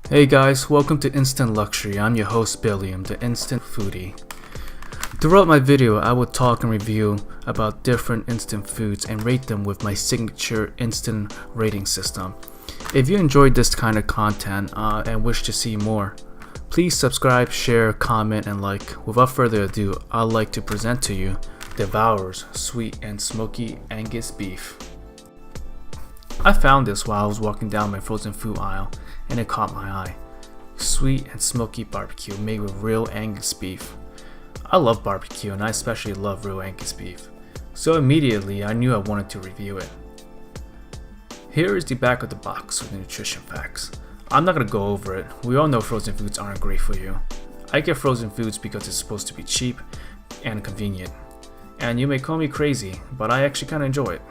Hey guys, welcome to Instant Luxury. I'm your host Billiam, the Instant Foodie. Throughout my video, I will talk and review about different instant foods and rate them with my signature instant rating system. If you enjoyed this kind of content and wish to see more, please subscribe, share, comment, and like. Without further ado, I'd like to present to you Devour's Sweet and Smoky Angus Beef. I found this while I was walking down my frozen food aisle and it caught my eye. Sweet and smoky barbecue made with real Angus beef. I love barbecue and I especially love real Angus beef, so immediately I knew I wanted to review it. Here is the back of the box with the nutrition facts. I'm not going to go over it. We all know frozen foods aren't great for you. I get frozen foods because it's supposed to be cheap and convenient. And you may call me crazy, but I actually kind of enjoy it.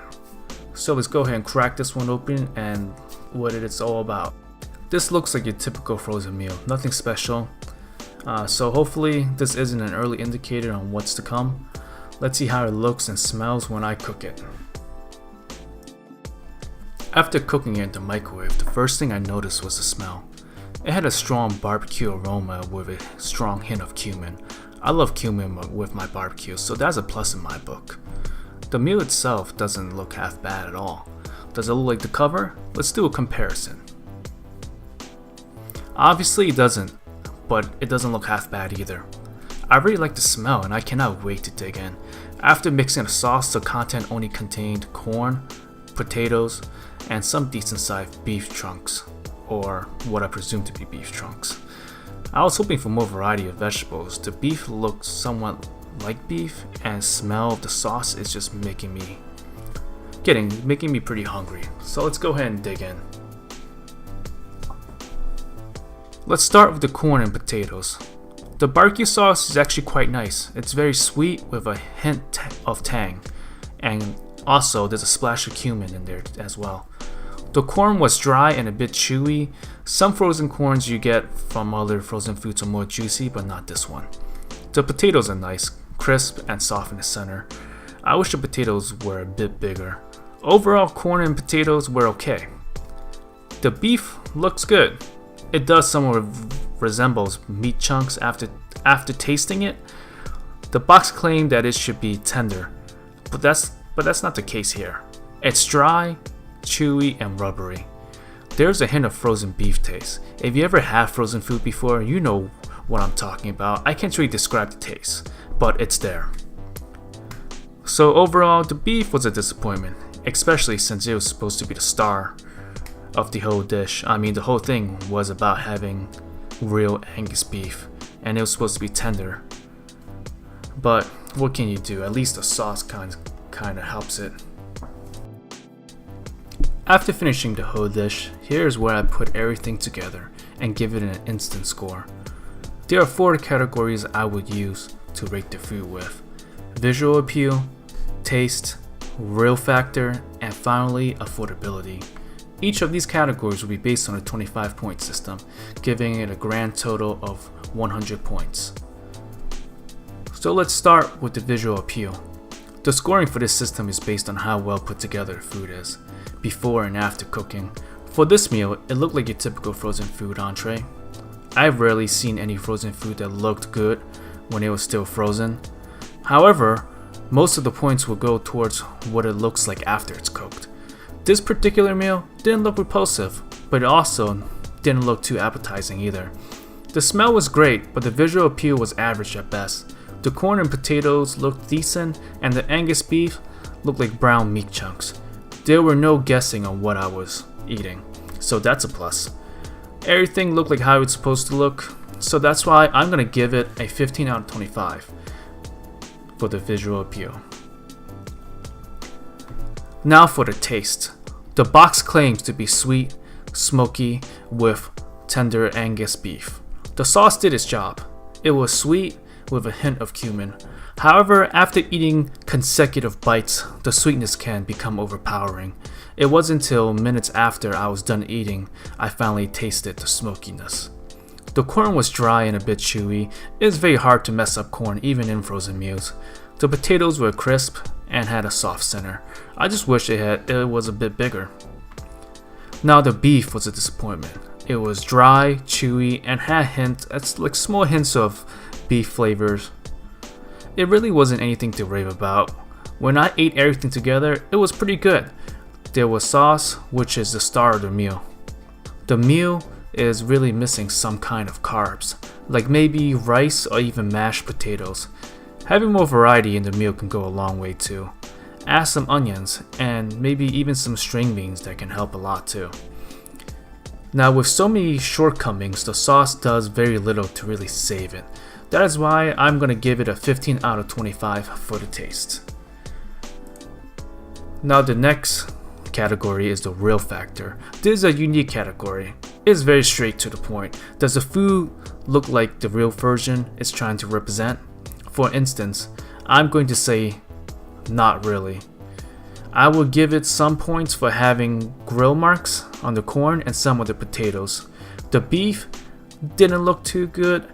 So let's go ahead and crack this one open and what it's all about. This looks like your typical frozen meal, nothing special. So hopefully this isn't an early indicator on what's to come. Let's see how it looks and smells when I cook it. After cooking it in the microwave, the first thing I noticed was the smell. It had a strong barbecue aroma with a strong hint of cumin. I love cumin with my barbecue, so that's a plus in my book. The meal itself doesn't look half bad at all. Does it look like the cover? Let's do a comparison. Obviously it doesn't, but it doesn't look half bad either. I really like the smell and I cannot wait to dig in. After mixing the sauce, the content only contained corn, potatoes, and some decent sized beef chunks, or what I presume to be beef chunks. I was hoping for more variety of vegetables. The beef looks somewhat like beef, and smell of the sauce is just making me pretty hungry. So let's go ahead and dig in. Let's start with the corn and potatoes. The barbecue sauce is actually quite nice. It's very sweet with a hint of tang, and also there's a splash of cumin in there as well. The corn was dry and a bit chewy. Some frozen corns you get from other frozen foods are more juicy, but not this one. The potatoes are nice, crisp and soft in the center. I wish the potatoes were a bit bigger. Overall, corn and potatoes were okay. The beef looks good. It does somewhat resembles meat chunks after tasting it. The box claimed that it should be tender, but that's not the case here. It's dry, chewy, and rubbery. There's a hint of frozen beef taste. If you ever had frozen food before, you know what I'm talking about. I can't really describe the taste, but it's there. So overall, the beef was a disappointment, especially since it was supposed to be the star of the whole dish. I mean, the whole thing was about having real Angus beef, and it was supposed to be tender. But what can you do? At least the sauce kind of helps it. After finishing the whole dish, here's where I put everything together and give it an instant score. There are 4 categories I would use to rate the food with: visual appeal, taste, real factor, and finally affordability. Each of these categories will be based on a 25-point system, giving it a grand total of 100 points. So let's start with the visual appeal. The scoring for this system is based on how well put together the food is, before and after cooking. For this meal, it looked like your typical frozen food entree. I've rarely seen any frozen food that looked good when it was still frozen. However, most of the points will go towards what it looks like after it's cooked. This particular meal didn't look repulsive, but it also didn't look too appetizing either. The smell was great, but the visual appeal was average at best. The corn and potatoes looked decent, and the Angus beef looked like brown meat chunks. There were no guessing on what I was eating, so that's a plus. Everything looked like how it's supposed to look, so that's why I'm going to give it a 15 out of 25 for the visual appeal. Now for the taste. The box claims to be sweet, smoky, with tender Angus beef. The sauce did its job. It was sweet with a hint of cumin. However, after eating consecutive bites, the sweetness can become overpowering. It wasn't until minutes after I was done eating I finally tasted the smokiness. The corn was dry and a bit chewy. It is very hard to mess up corn even in frozen meals. The potatoes were crisp and had a soft center. I just wish it was a bit bigger. Now the beef was a disappointment. It was dry, chewy, and had like small hints of beef flavors. It really wasn't anything to rave about. When I ate everything together, it was pretty good. There was sauce, which is the star of the meal. The meal is really missing some kind of carbs, like maybe rice or even mashed potatoes. Having more variety in the meal can go a long way too. Add some onions and maybe even some string beans that can help a lot too. Now with so many shortcomings, the sauce does very little to really save it. That is why I'm going to give it a 15 out of 25 for the taste. Now the next category is the real factor. This is a unique category. It's very straight to the point. Does the food look like the real version it's trying to represent? For instance, I'm going to say not really. I will give it some points for having grill marks on the corn and some of the potatoes. The beef didn't look too good,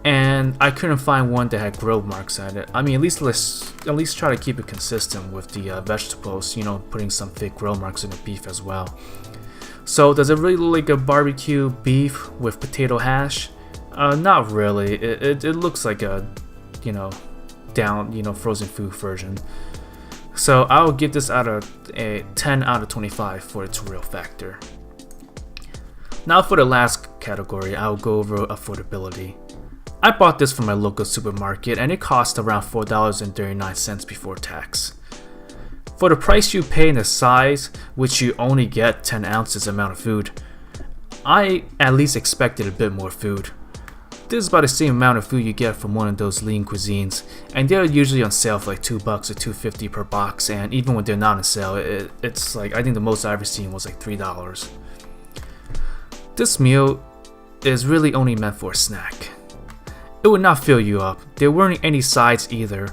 and I couldn't find one that had grill marks at it. I mean, let's try to keep it consistent with the vegetables, putting some fake grill marks in the beef as well. So does it really look like a barbecue beef with potato hash? Not really. It looks like a, frozen food version. So I'll give this out of a 10 out of 25 for its real factor. Now for the last category, I'll go over affordability. I bought this from my local supermarket and it cost around $4.39 before tax. For the price you pay and the size, which you only get 10 ounces amount of food, I at least expected a bit more food. This is about the same amount of food you get from one of those lean cuisines, and they're usually on sale for like $2 or $2.50 per box, and even when they're not on sale, it's like, I think the most I've ever seen was like $3. This meal is really only meant for a snack. It would not fill you up. There weren't any sides either,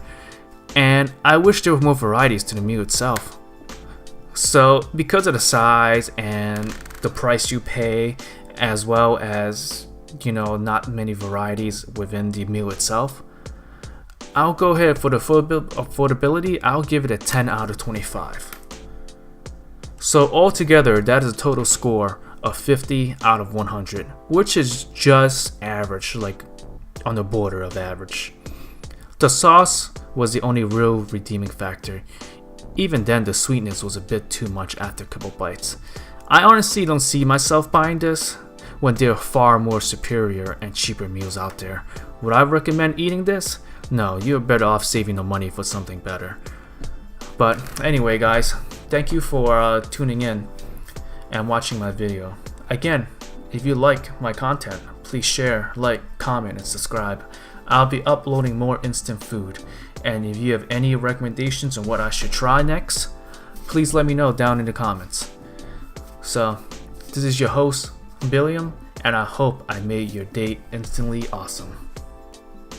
and I wish there were more varieties to the meal itself. So because of the size and the price you pay, as well as not many varieties within the meal itself, I'll go ahead for the affordability. I'll give it a 10 out of 25. So altogether, that is a total score of 50 out of 100, which is just average, like on the border of average. The sauce was the only real redeeming factor. Even then, the sweetness was a bit too much after a couple bites. I honestly don't see myself buying this when there are far more superior and cheaper meals out there. Would I recommend eating this? No, you're better off saving the money for something better. But anyway guys, thank you for tuning in and watching my video. Again, if you like my content, please share, like, comment, and subscribe. I'll be uploading more instant food, and if you have any recommendations on what I should try next, please let me know down in the comments. So, this is your host, Billiam, and I hope I made your day instantly awesome.